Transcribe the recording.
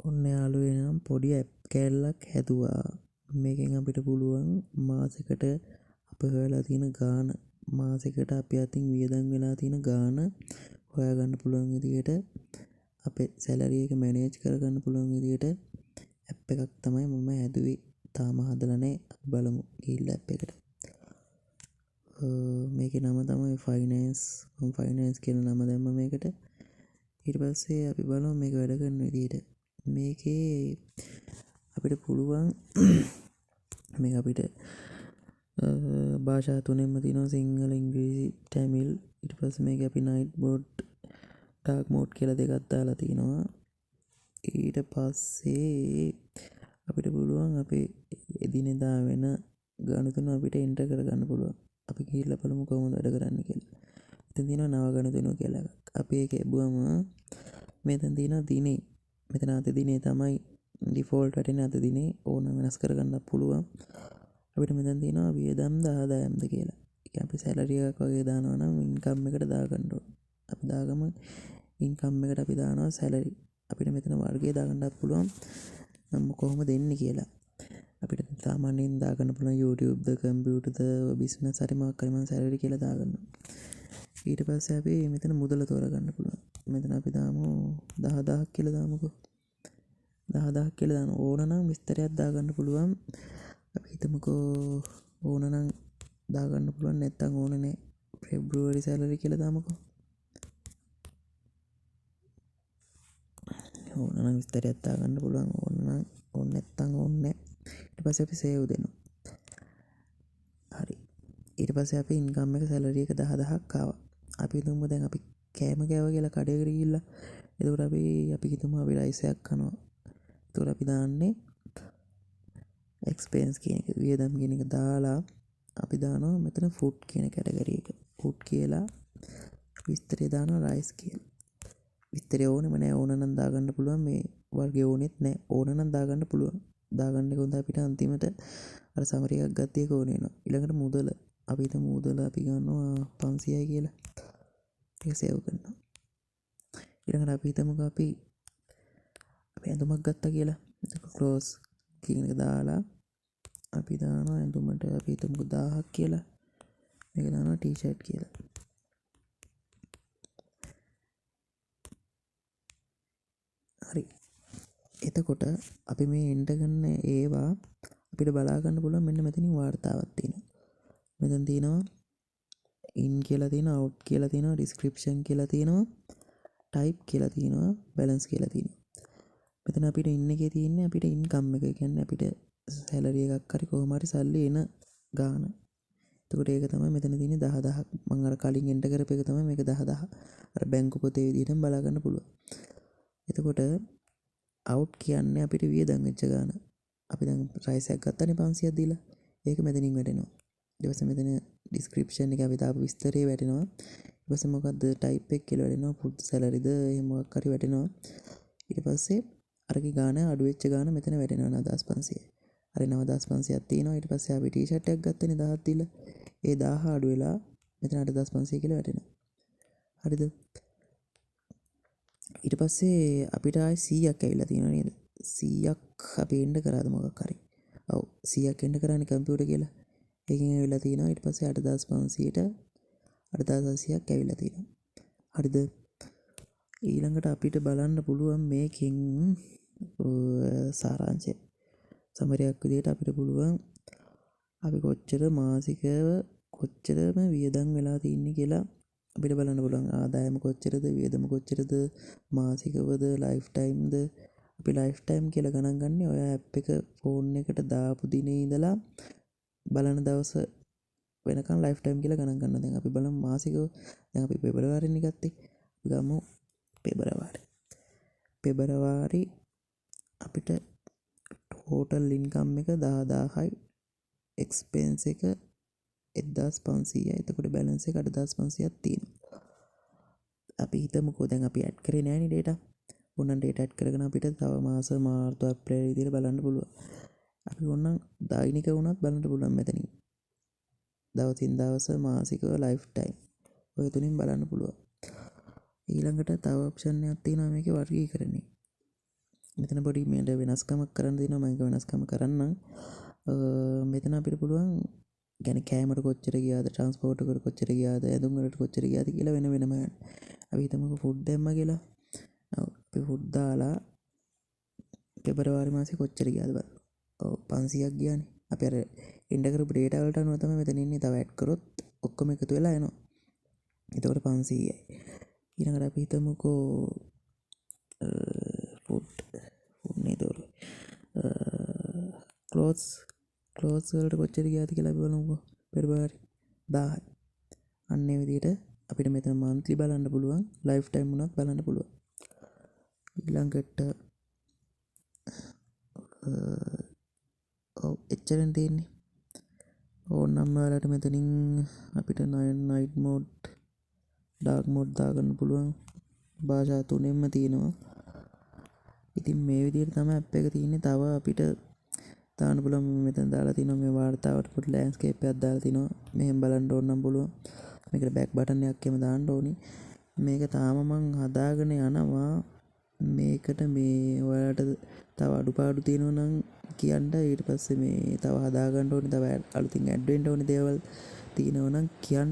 ඔන්න යාළුවෝ නම් පොඩි ඇප් කෑල්ලක් හැදුවා. මේකෙන් අපිට පුළුවන් මාසෙකට අප හොයලා තියෙන ගාණ මාසෙකට අපි අතින් වියදම් වෙලා තියෙන ගාණ හොයාගන්න පුළුවන් විදිහට අපේ සැලරි එක මැනේජ් කරගන්න පුළුවන් විදිහට ඇප් එකක් තමයි මම හැදුවේ. තාම හදලා නැහැ. අපි බලමු ගිහිල්ලා ඇප් එකට. මේකේ නම තමයි ෆයිනෑන්ස් කියන නම දැම්මා මේකට. ඊට පස්සේ අපි බලමු මේක වැඩ කරන විදිහට. මේකේ අපිට පුළුවන් මේක අපිට භාෂා තුනෙන්ම තියෙනවා සිංහල ඉංග්‍රීසි තමිල්. ඊට පස්සේ මේක අපි නයිට් මෝඩ් ඩාර්ක් මෝඩ් කියලා දෙකක් දාලා තිනවා. ඊට පස්සේ අපිට පුළුවන් අපේ එදිනෙදා වෙන ගණුතුන අපිට එන්ටර් කරගන්න පුළුවන්. අපි ගිහිල්ලා බලමු කොහොමද වැඩ කරන්නේ කියලා. මෙතන තියෙනවා නව ගණුතුන කියලා එකක්. අපි ඒක එබුවම මෙතන තියෙනවා දිනේ. මෙතන අද දිනේ තමයි ඩිෆෝල්ට් වැටෙන්නේ. අද දිනේ ඕනනම් වෙනස් කරගන්න පුළුවන්. අපිට මෙතන තියෙනවා වියදම්ද ආදායම්ද කියලා. ඒ කියන්නේ අපි සැලරි එකක් වගේ දානවා නම් ඉන්කම් එකට දාගන්න ඕන. අපි දාගමු ඉන්කම් එකට අපි දානවා සැලරි. අපිට මෙතන වර්ගය දාගන්නත් පුළුවන්. නම් කොහොමද දෙන්නේ කියලා. අපිට සාමාන්‍යයෙන් දාගන්න පුළුවන් YouTubeද කම්පියුටර්ද බිස්නස් හරි මොකක් හරි මම සැලරි කියලා දාගන්නවා. ඊට පස්සේ අපි මෙතන මුදල තෝරගන්න පුළුවන්. මෙතන අපි දාමු 10000ක් කියලා දාමුකෝ. 10000ක් කියලා දාන ඕන නම් විස්තරයක් දාගන්න පුළුවන්. අපි හිතමුකෝ ඕන නම් දාගන්න පුළුවන් නැත්තම් ඕන නෑ. ෆෙබ්‍රුවරි සැලරි කියලා දාමුකෝ. ඕන නම් විස්තරයක් දාගන්න පුළුවන්. ඕන නම් ඕන නැත්තම් ඕනේ නෑ. ඊට පස්සේ අපි සේව් දෙනවා. හරි. ඊට පස්සේ අපි ඉන්කම් එක සැලරි එක 10000ක් ආවා. අපි හිතමු දැන් අපි කෑම කෑවා කියලා කඩේකට ගිහිල්ලා. එතකොට අපි හිතමු අපි රයිස් එකක් කනවා. එතකොට අපි දාන්නේ එක්ස්පෙන්ස් කියන එක වියදම් කියන එක දාලා අපි දානවා මෙතන ෆුඩ් කියන කැටගරි එක. ෆුඩ් කියලා විස්තරය දානවා රයිස් කියලා. විස්තරය ඕනෙම නෑ. ඕන නම් දාගන්න පුළුවන්. මේ වර්ගය ඕනෙත් නෑ. ඕන නම් දාගන්න පුළුවන්. දාගන්න එක හොඳ අපිට අන්තිමට අර සමරි එකක් ගත්ත එක ඕනේ වෙනවා. ඊළඟට මුදල අපි හිතමු මුදල අපි ගන්නවා 500යි කියලා. ඒක සේව් කරනවා. ඊළඟට අපි හිතමුකෝ අපි ඇඳුමක් ගත්තා කියලා. ඒක ක්ලෝස් කියන එක දාලා අපි දානවා ඇඳුමට අපි හිතමුකෝ 1000ක් කියලා. මේක දානවා ටී-ෂර්ට් කියලා. හරි. එතකොට අපි මේ එන්ටර් කරන ඒවා අපිට බලා ගන්න පුළුවන් මෙන්න මෙතනින් වාර්තාවක් තියෙනවා. මෙතන තියෙනවා ඉන් කියලා තියෙනවා අවුට් කියලා තියෙනවා ඩිස්ක්‍රිප්ෂන් කියලා තියෙනවා ටයිප් කියලා තියෙනවා බැලන්ස් කියලා තියෙනවා. මෙතන අපිට ඉන්න එකේ තියෙන්නේ අපිට ඉන්කම් එක. ඒ කියන්නේ අපිට සැලරි එකක් හරි කොහොම හරි සල්ලි එන ගාණ. එතකොට ඒක තමයි මෙතන තියෙන්නේ 10000ක්. මම අර කලින් එන්ටර් කරපු එක තමයි මේක 10000. අර බැංකු පොතේ විදිහටම බලා ගන්න පුළුවන්. එතකොට අවුට් කියන්නේ අපිට වියදම් වෙච්ච ගාණ. අපි දැන් රයිස් එකක් ගත්තානේ 500ක් දීලා. ඒක මෙතනින් වැටෙනවා. ඊට පස්සේ මෙතන ඩිස්ක්‍රිප්ෂන් එක අපි දාපු විස්තරේ වැටෙනවා. ඊට පස්සේ මොකද්ද ටයිප් එක කියලා වැටෙනවා. ෆුඩ් සැලරිද එහෙම මොකක් හරි වැටෙනවා. ඊට පස්සේ අරගේ ගාණ අඩු වෙච්ච ගාණ මෙතන වැටෙනවා 9500. හරි 9500ක් තියෙනවා. ඊට පස්සේ අපි ටී-ෂර්ට් එකක් ගත්තනේ 1000ක් දීලා. ඒ 1000 අඩු වෙලා මෙතන 8500 කියලා වැටෙනවා. හරිද? ඊට පස්සේ අපිට ආයි 100ක් ඇවිල්ලා තියෙනවා නේද? 100ක් අපි එන්න කරාද මොකක් හරි. ඔව් 100ක් එන්න කරානේ කම්පියුටර් කියලා. ඒකෙන් ඇවිල්ලා තියෙනවා. ඊට පස්සේ 8500ට 8800ක් ඇවිල්ලා තියෙනවා. හරිද? ඊළඟට අපිට බලන්න පුළුවන් මේකෙන් සාරාංශය. සමරයක් විදිහට අපිට පුළුවන් අපි කොච්චර මාසිකව කොච්චරම වියදම් වෙලා තින්නේ කියලා අපිට බලන්න පුළුවන්. ආදායම කොච්චරද වියදම කොච්චරද මාසිකවද ලයිෆ් ටයිම්ද. අපි ලයිෆ් ටයිම් කියලා ගණන් ගන්නේ ඔය ඇප් එක ෆෝන් එකට දාපු දිනේ ඉඳලා බලන දවස වෙනකන් ලයිෆ් ටයිම් කියලා ගණන් ගන්නවා. දැන් අපි බලමු මාසිකව. දැන් අපි පෙබරවාරිනේ ගත්තේ. ගමු පෙබරවාරි අපිට ටෝටල් ඉන්කම් එක 10000යි එක්ස්පෙන්ස් එක 1500යි. එතකොට බැලන්ස් එක 8500ක් තියෙනවා. අපි හිතමුකෝ දැන් අපි ඇඩ් කරේ නෑනේ ඩේටා. ඕනනම් ඩේටා ඇඩ් කරගෙන අපිට තව මාස මාර්තු අප්‍රේල් විදිහට බලන්න පුළුවන්. අපි ඕනනම් දෛනික වුණත් බලන්න පුළුවන් මෙතනින්. දවසින් දවස මාසිකව ලයිෆ් ටයිම්. ඔය තුنين බලන්න පුළුවන්. ඊළඟට තව ඔප්ෂන් එකක් තියෙනවා මේකේ වර්ගීකරණය. මෙතන පොඩි මේට වෙනස්කමක් කරන්න දෙනවා. මම ඒක වෙනස්කම කරන්නම්. මෙතන අපිට පුළුවන් ගැන කෑමට කොච්චර ගියාද, ට්‍රාන්ස්පෝර්ට් එකට කොච්චර ගියාද, ඇඳුම් වලට කොච්චර ගියාද කියලා වෙන වෙනම යන්න. අපි හිතමුකෝ ෆුඩ් දැම්මා කියලා. අපි ෆුඩ් දාලා පෙබරවාරි මාසේ කොච්චර ගියාද බලන්න. ඔව් 500ක් ගියානේ. අපි අර එන්ඩ කරපු ඩේටා වලට අනුව තමයි මෙතන ඉන්නේ. තව ඇඩ් කරොත් ඔක්කොම එකතු වෙලා එනවා. එතකොට 500යි. ඊළඟට අපි හිතමුකෝ ෆුඩ් නේදොර ක්ලෝත්ස් වලට කොච්චර ගියාද කියලා අපි බලමුකෝ. පෙබරවාරි 1000යි. අන්න ඒ විදිහට අපිට මෙතන මන්ත්ලි බලන්න පුළුවන්, ලයිෆ් ටයිම් උනත් බලන්න පුළුවන්. ඊළඟට ඔව් එච්චරෙන් තියෙන්නේ. ඕනනම් ඔයාලට මෙතනින් අපිට නයිට් මෝඩ්, ඩාර්ක් මෝඩ් දාගන්න පුළුවන්. භාෂා තුනෙන්ම තියෙනවා. ඉතින් මේ විදිහට තමයි ඇප් එක තියෙන්නේ. තව අපිට දාන්න පුළුවන් මෙතන දාලා තිනවා මේ වාර්තාවට පොඩි ලෑන්ඩ්ස්කේප් එකක් දාලා තිනවා. මෙහෙම බලන්න ඕන නම් පුළුවන්. මේකට බෑක් බටන් එකක් එහෙම දාන්න ඕනි. මේක තාම මං හදාගෙන යනවා. මේකට මේ ඔයාලට තව අඩුපාඩු තියෙනවා නම් කියන්න. ඊට පස්සේ මේ තව හදාගන්න ඕනේ, තව අලුතින් ඇඩ් වෙන්න ඕනේ දේවල් තියෙනවා නම් කියන්න.